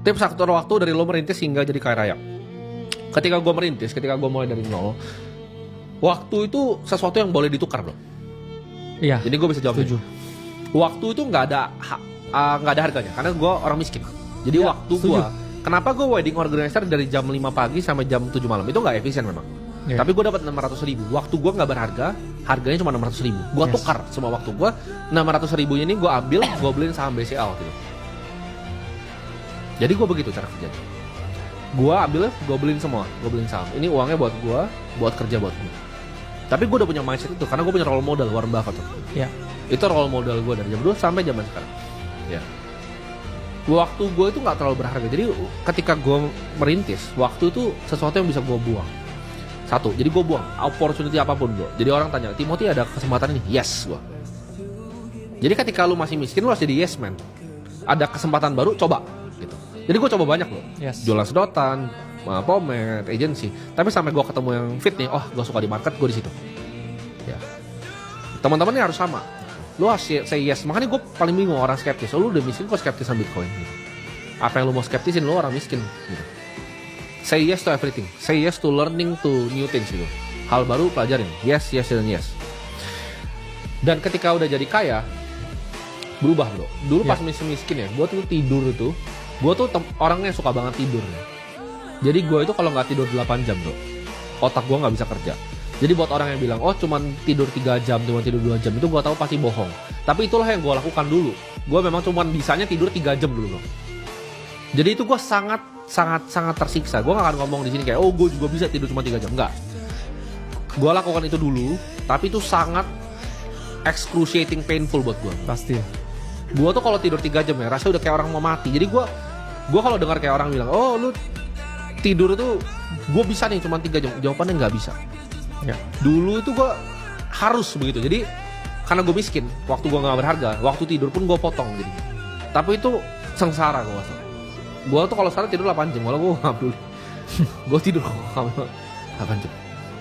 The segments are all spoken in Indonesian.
Tips atur waktu dari lo merintis hingga jadi kaya raya. Ketika gue merintis, ketika gue mulai dari nol, waktu itu sesuatu yang boleh ditukar bro. Iya. Jadi gue bisa jawab. Setuju. Waktu itu nggak ada harganya, karena gue orang miskin. Jadi Ya, waktu setuju. gue, kenapa gue wedding organizer dari jam 5 pagi sampai jam 7 malam itu nggak efisien memang. Ya. Tapi gue dapat 600.000. Waktu gue nggak berharga, harganya cuma 600.000. Gue Yes. tukar semua waktu gue. 600.000 ini gue ambil, gue beliin saham BCA gitu. Jadi gue begitu cara kerjanya. Gue ambil, gue beliin semua, gue beliin saham. Ini uangnya buat gue, buat kerja buat gue. Tapi gue udah punya mindset itu karena gue punya role model Warren Buffett tuh. Ya. Itu role model gue dari jam dulu sampai zaman sekarang. Ya. Waktu gue itu nggak terlalu berharga. Jadi ketika gue merintis, waktu itu sesuatu yang bisa gue buang. Satu, jadi gue buang opportunity apapun gue. Jadi orang tanya, Timothy ada kesempatan ini? Yes, gue. Jadi ketika lu masih miskin, lu harus jadi yes man. Ada kesempatan baru, coba. Gitu. Jadi gue coba banyak loh. Yes. Jualan sedotan, pomade, agency. Tapi sampai gue ketemu yang fit nih, oh gue suka di market, gue di situ. Ya. Teman-teman ini harus sama. Lu harus say yes. Makanya gue paling bingung orang skeptis. Oh, lu udah miskin kok skeptis sama Bitcoin? Gitu. Apa yang lu mau skeptisin? Lu orang miskin. Gitu. Say yes to everything. Say yes to learning to new things gitu. Hal baru pelajarin. Yes, yes, dan yes. Dan ketika udah jadi kaya, berubah bro. Dulu pas miskin ya, gue tuh tidur itu, gue tuh orangnya suka banget tidur. Jadi gue itu kalau nggak tidur 8 jam bro, otak gue nggak bisa kerja. Jadi buat orang yang bilang, oh cuman tidur 3 jam, cuman tidur 2 jam, itu gue tahu pasti bohong. Tapi itulah yang gue lakukan dulu. Gue memang cuman bisanya tidur 3 jam dulu bro. Jadi itu gue sangat tersiksa. Gue gak akan ngomong di sini kayak, oh gue juga bisa tidur cuma 3 jam. Enggak. Gue lakukan itu dulu, tapi itu sangat excruciating painful buat gue. Pasti. Gue tuh kalau tidur 3 jam ya, rasanya udah kayak orang mau mati. Jadi gue kalau dengar kayak orang bilang, oh lu tidur tuh gue bisa nih cuma 3 jam. Jawabannya nggak bisa. Ya. Dulu itu gue harus begitu. Jadi karena gue miskin, waktu gue nggak berharga, waktu tidur pun gue potong. Jadi. Tapi itu sengsara gue. Gue tuh kalau sekarang tidur 8 jam, walau gue gak peduli. Gue tidur 8 jam.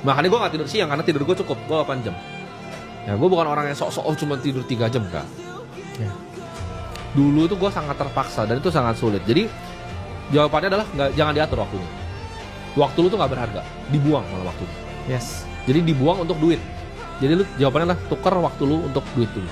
Makanya gue gak tidur siang, karena tidur gue cukup, gue 8 jam. Ya gue bukan orang yang sok-sok cuma tidur 3 jam, enggak. Ya. Dulu itu gue sangat terpaksa, dan itu sangat sulit. Jadi jawabannya adalah jangan diatur waktunya. Waktu lu tuh gak berharga, dibuang malah waktunya. Yes. Jadi dibuang untuk duit. Jadi lu jawabannya adalah tukar waktu lu untuk duit dulu.